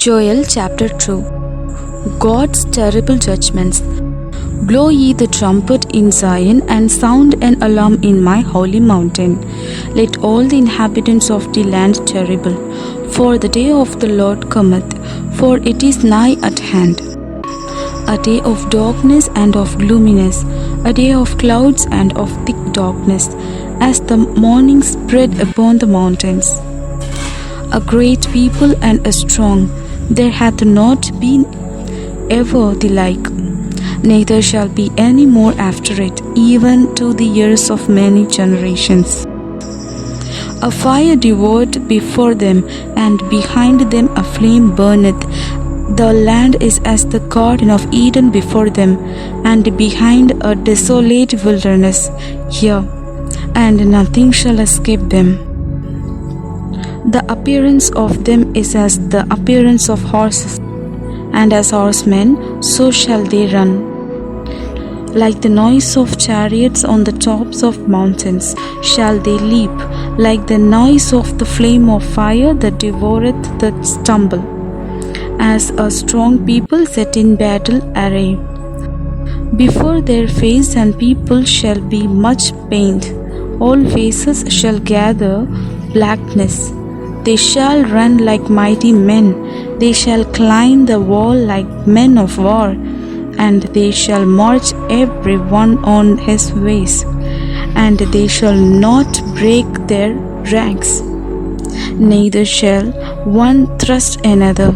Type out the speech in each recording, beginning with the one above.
Joel chapter 2. God's terrible judgments. Blow ye the trumpet in Zion, and sound an alarm in my holy mountain. Let all the inhabitants of the land terrible, for the day of the Lord cometh, for it is nigh at hand. A day of darkness and of gloominess, a day of clouds and of thick darkness, as the morning spread upon the mountains. A great people and a strong, there hath not been ever the like, neither shall be any more after it, even to the years of many generations. A fire devoured before them, and behind them a flame burneth. The land is as the garden of Eden before them, and behind a desolate wilderness here, and nothing shall escape them. The appearance of them is as the appearance of horses, and as horsemen, so shall they run. Like the noise of chariots on the tops of mountains shall they leap, like the noise of the flame of fire that devoureth the stubble, as a strong people set in battle array. Before their face and people shall be much pained, all faces shall gather blackness. They shall run like mighty men, they shall climb the wall like men of war, and they shall march every one on his ways, and they shall not break their ranks, neither shall one thrust another.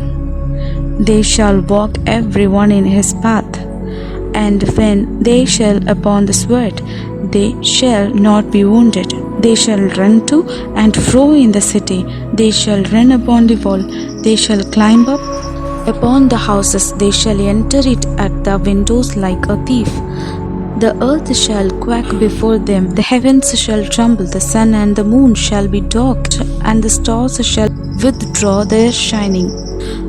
They shall walk every one in his path, and when they shall upon the sword, they shall not be wounded. They shall run to and fro in the city, they shall run upon the wall, they shall climb up upon the houses, they shall enter it at the windows like a thief. The earth shall quake before them, the heavens shall tremble, the sun and the moon shall be darkened, and the stars shall withdraw their shining.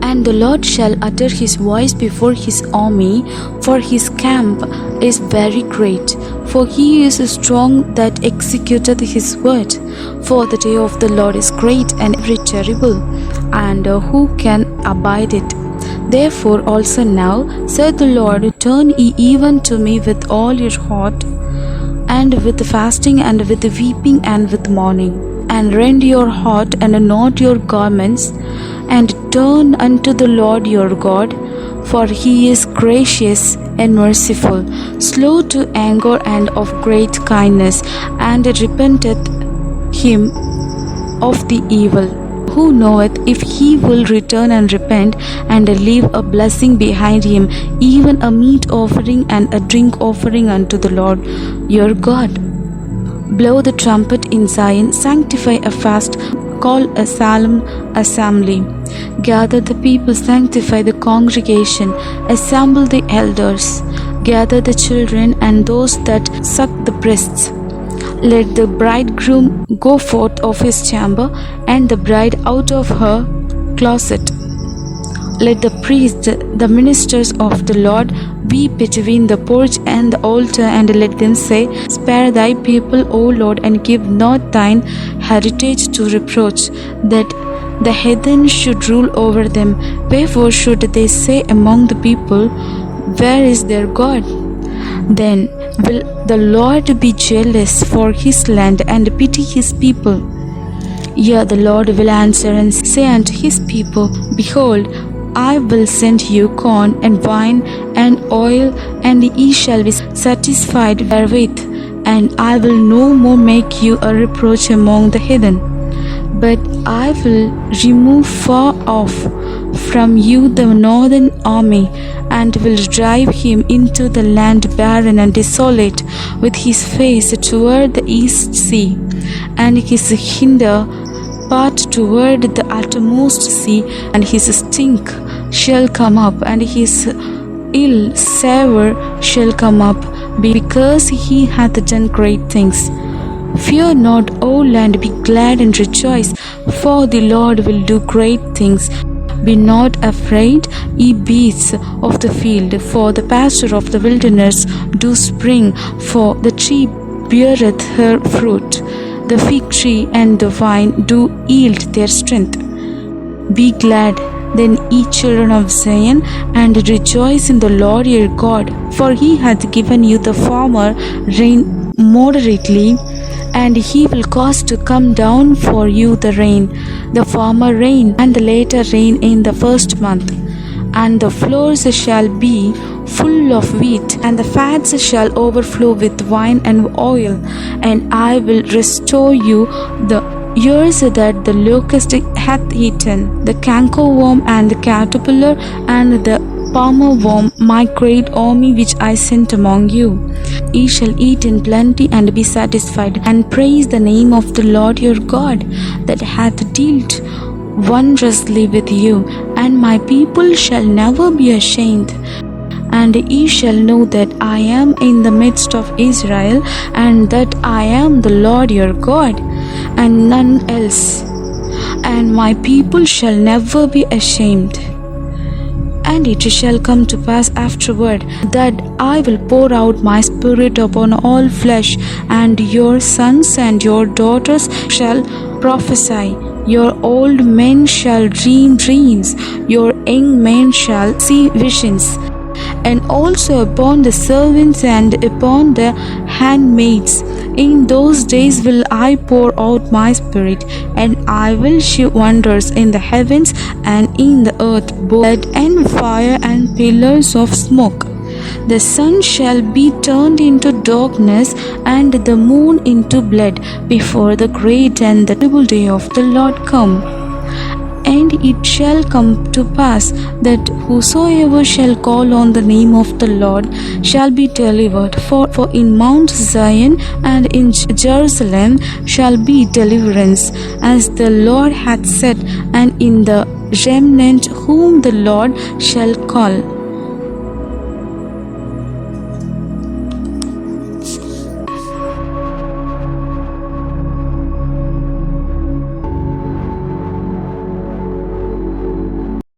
And the Lord shall utter his voice before his army, for his camp is very great. For he is strong that executeth his word. For the day of the Lord is great and very terrible, and who can abide it? Therefore also now, saith the Lord, turn ye even to me with all your heart, and with fasting, and with weeping, and with mourning, and rend your heart, and knot your garments, and turn unto the Lord your God, for he is gracious and merciful, slow to anger, and of great kindness, and repenteth him of the evil. Who knoweth if he will return and repent, and leave a blessing behind him, even a meat offering and a drink offering unto the Lord your God? Blow the trumpet in Zion, sanctify a fast, call a solemn assembly. Gather the people, sanctify the congregation, assemble the elders, gather the children and those that suck the breasts. Let the bridegroom go forth of his chamber, and the bride out of her closet. Let the priests, the ministers of the Lord, weep between the porch and the altar, and let them say, spare thy people, O Lord, and give not thine heritage to reproach, that the heathen should rule over them. Wherefore should they say among the people, where is their God? Then will the Lord be jealous for his land, and pity his people. Yea, the Lord will answer and say unto his people, behold, I will send you corn and wine and oil, and ye shall be satisfied therewith, and I will no more make you a reproach among the heathen. But I will remove far off from you the northern army, and will drive him into the land barren and desolate, with his face toward the east sea, and his hinder part toward the uttermost sea, and his stink shall come up, and his ill savour shall come up, because he hath done great things. Fear not, O land, be glad and rejoice, for the Lord will do great things. Be not afraid, ye beasts of the field, for the pasture of the wilderness do spring, for the tree beareth her fruit. The fig tree and the vine do yield their strength. Be glad Then ye children of Zion, and rejoice in the Lord your God, for he hath given you the former rain moderately, and he will cause to come down for you the rain, the former rain and the later rain in the first month. And the floors shall be full of wheat, and the fats shall overflow with wine and oil, and I will restore you the years that the locust hath eaten, the cankerworm and the caterpillar and the palmer worm, my great army which I sent among you. Ye shall eat in plenty and be satisfied, and praise the name of the Lord your God, that hath dealt wondrously with you, and my people shall never be ashamed. And ye shall know that I am in the midst of Israel, and that I am the Lord your God, and none else. And my people shall never be ashamed. And it shall come to pass afterward that I will pour out my spirit upon all flesh, and your sons and your daughters shall prophesy. Your old men shall dream dreams, your young men shall see visions. And also upon the servants and upon the handmaids, in those days will I pour out my spirit, and I will shew wonders in the heavens and in the earth, blood and fire and pillars of smoke. The sun shall be turned into darkness, and the moon into blood, before the great and the terrible day of the Lord come. And it shall come to pass that whosoever shall call on the name of the Lord shall be delivered. For in Mount Zion and in Jerusalem shall be deliverance, as the Lord hath said, and in the remnant whom the Lord shall call.